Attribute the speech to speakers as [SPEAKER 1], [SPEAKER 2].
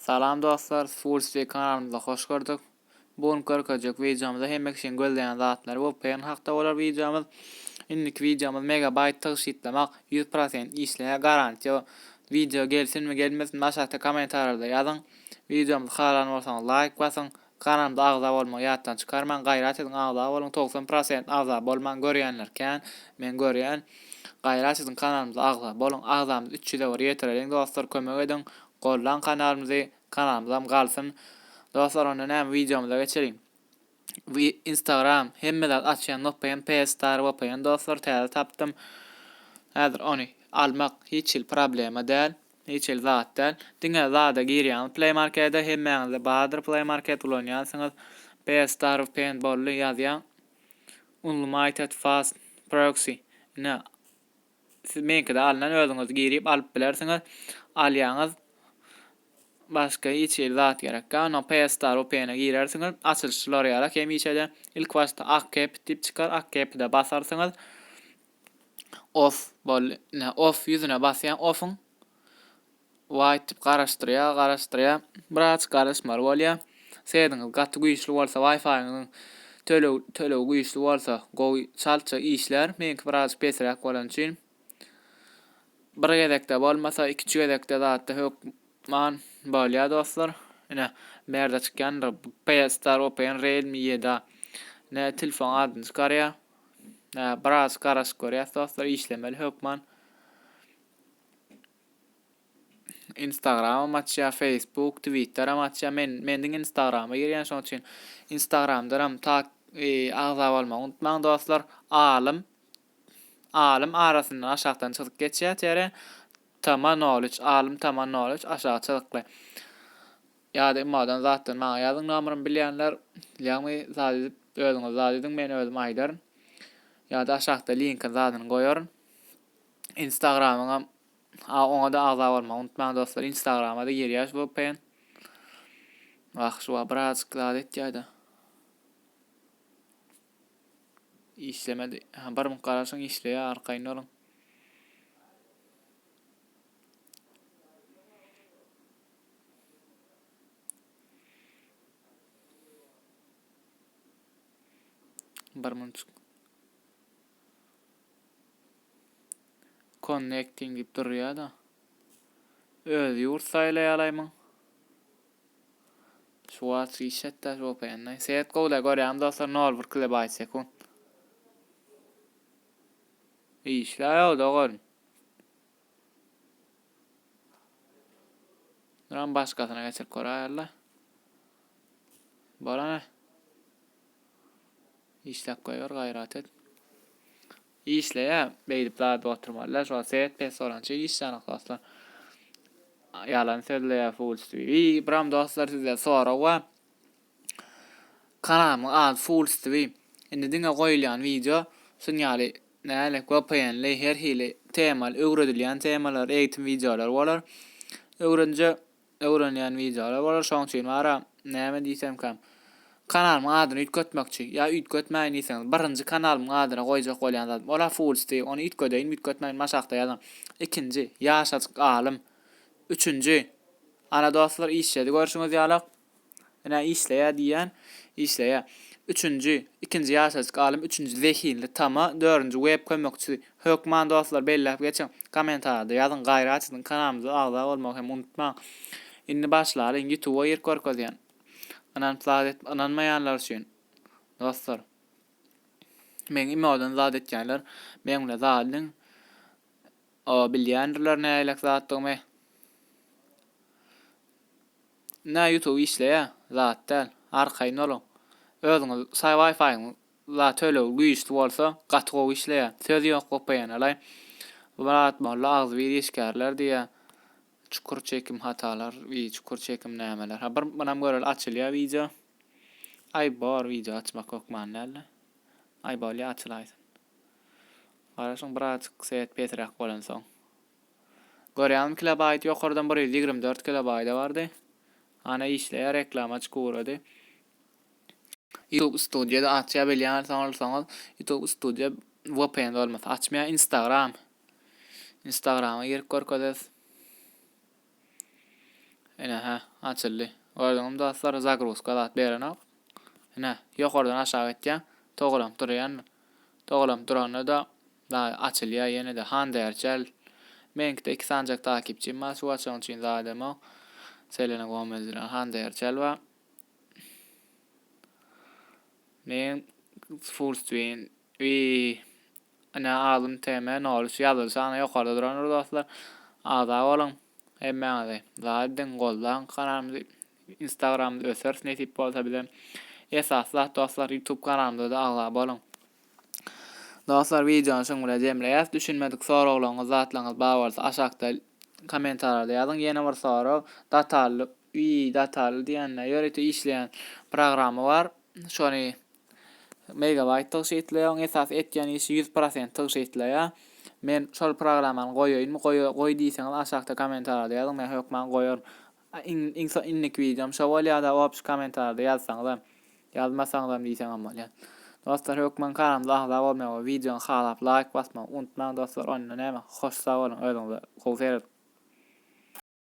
[SPEAKER 1] Salam dostlar, Fullstack kanalımıza hoş gördük. Bugün görkejek videomuzda hemmek için gözleyen zatlar bu pen hakta bolar videomuz. İndiki videomuz megabyte taşıtlamak 100% işleye garanti. Video gelsin mi gelmesin mi aşağıda komentarlarda yazın. Videomuzu halan olsanız like basın. Kanalımda ağza olma yattan çıkarman gayret edin ağza olun 90% ağza bolman görýänlerken men görýän gayret edin kanalımda ağza bolun ağzamız 300'e var yetirelim dostlar kömek edin. Gollan kanalımıza galsın. Dostlar onda näme videomuza geçelim. Instagram hemmeler açýan noktaýan P-Star wapaýan dostlar täze tapdym. Häzir onu almak hiç problema däl. Hiç zat däl. Diňe zada girýän Play Market'de hemmeňizde bahadır Play Market ulanýansyňyz P-Star paintball ýazýan. Unlimited fast proxy. Ne? Siz meňkide alynan özüňiz girip alyp bilersiňiz. Alýaňyz başga hiç zat gerek. Gana P-Star OPN'e girersiňiz, açylşlar ýarak hem içede ilk başta ACAP dip çıkar, ACAP'de basarsyňyz off off ýüzüne basýan off'un white dip garaşdyrýar, biraz garaşmar bolýar. Seýdiňiz gaty güýçli bolsa Wi-Fi'ňiň tölew güýçli bolsa go çalça işler, menki biraz pesirek bolan üçin bir gedekde bolmasa iki gedekde zatda hökman bolýar dostlar. Ine merde çykýandyr P-Star Open Realme 7 ne telefon adyny çykarýar. Biraz garaş görýär dostlar işlemeli hökman. Instagram açýar, Facebook, Twitter açýar. Meniň Instagram'a girýän şoň üçin Instagram'daram agza bolmagy unutmaň dostlar. Alim arasyndan aşagdan çykyp geçýär tere. Alim Taman knowledge aşağı çykly. Ýa-da modan zatdan maňa ýazyň nomeryny bilýänler, ýa-ni zady özüňiz zadyň men özüm aýdaryn. Ýa-da aşagda linki zadyny goýaryn. Instagram'a oňa da agza bolmagy unutmaň dostlar. Instagram'a da girýär bu pen. Şu biraz zady etýärdi. İşlemedi. Bir mün garaşyň işleýär arkaýyn olun. Bir mün connecting dip durýar da. Öz ýurt saýlaýalayman. Şu wagt işetde şu penne. Seýet gowla görýän dostlar 0,1 kilobyte sekund. İşläýär dogol. Ram başgasyna geçip koraýarlar. Barana. İşläp goýar gaýrat et. İşläýär, beýdip zat oturmalar. Şu seýet pes sorançy işläňok dostlar. Yalan söýleýär Fullstack. Bram dostlar size sorawa. Kanalymyň ady Fullstack. Indi diňe goýulýan video sunýaly näle gopaýanly her hili temal öwredilýän temalar eýitim videolar bolar. Öwrenýän videolar bolar. Şoň üçin wara näme diýsem kam. Kanalymyň adyny ütkötmekçi ýa ütkötmäýin diýseňiz, birinji kanalymyň adyna goýjak bolýan zat. Ola Fullstack, ony ütködeýin, ütkötmäýin maşakda ýazam. Ikinji ýaşaçyk alim. Üçüncü ana dostlar işledi görüşüňiz ýalak. Ene işleýär diýen, işleýär. Üçüncü, ikinji ýaşaçyk alim, üçüncü zehirli tama, dördüncü web kömekçi. Hökman dostlar belläp geçen komentarda ýazyn gaýrat edin kanalymyza agza bolmagy hem unutmaň. Indi başlary YouTube'a ýer görkezýän. Ananmaýanlar üçin dostlar. Men imodan zat etýänler, men bilen zadyň o bilýändirler nälik zatdygymy. YouTube işleýär, zatdan arkaýyn olun. Özüňiz Wi-Fi'ň la tölew güýçli bolsa, gatgow işleýär. Söz ýok gopaýan alay. Bulat molla agzy bir işgärler diýä. Çukur çekim hatalar, çukur çekim nämeler. Bir manam görel açylýar video. Ay bar video açmak okman näle. Ay bali açylaýsyn. Garaşyň biraz seýet petrek bolan soň. Görýän kilobayt ýokardan 124 kilobayt bardy. Ana işleýär reklama çykýardy. YouTube Studio'da açýa bilýän sanalsaňyz, YouTube Studio VPN bolmasa açmaýan Instagram'a girip görkezes. Ene ha açyldy. Gördüňem dostlar zagruska zat berene. Ene ýokardan aşağı etýär. Toguram durýan. Toguram duranda da açylýar ýene de Hande Erçel. Meňkide 2 sanjak takipçim bar. Şu açan üçin zademy Selena Gomez bilen Hande Erçel we men Furstvin we ana alym tema nolus ýazylsa ana ýokarda duran dostlar. Ada bolun. Hemmäňizi zaten goldan kanalymyzy Instagramda ösers netip bolsa bile esas zat dostlar YouTube kanalymda da agla bolun. Dostlar videony şoňra jemleýäs. Düşünmedik soraglaryňyz zatlaryňyz bar bolsa aşagda komentarlarda ýazyň. Ýene bir sorag datarly diýenler ýöre işleýän programy bar. Şonu megabyte tygşytlaýan esas etýän işi 100% tygşytlaýar. Men şol programany goýaýynmy? Goý diýseňiz aşagda komentarlarda ýazyň. Men hökmen goýar. Innik videom şo bolýar-da opş komentarlarda ýazsaňyz, ýazmasaňyz diýseňem bolýar. Dostlar hökmen kanalymyza agla bolmagy, videony halap like basmagy unutmaň dostlar. Onda näme? Hoş sag bolun, özüňize gowy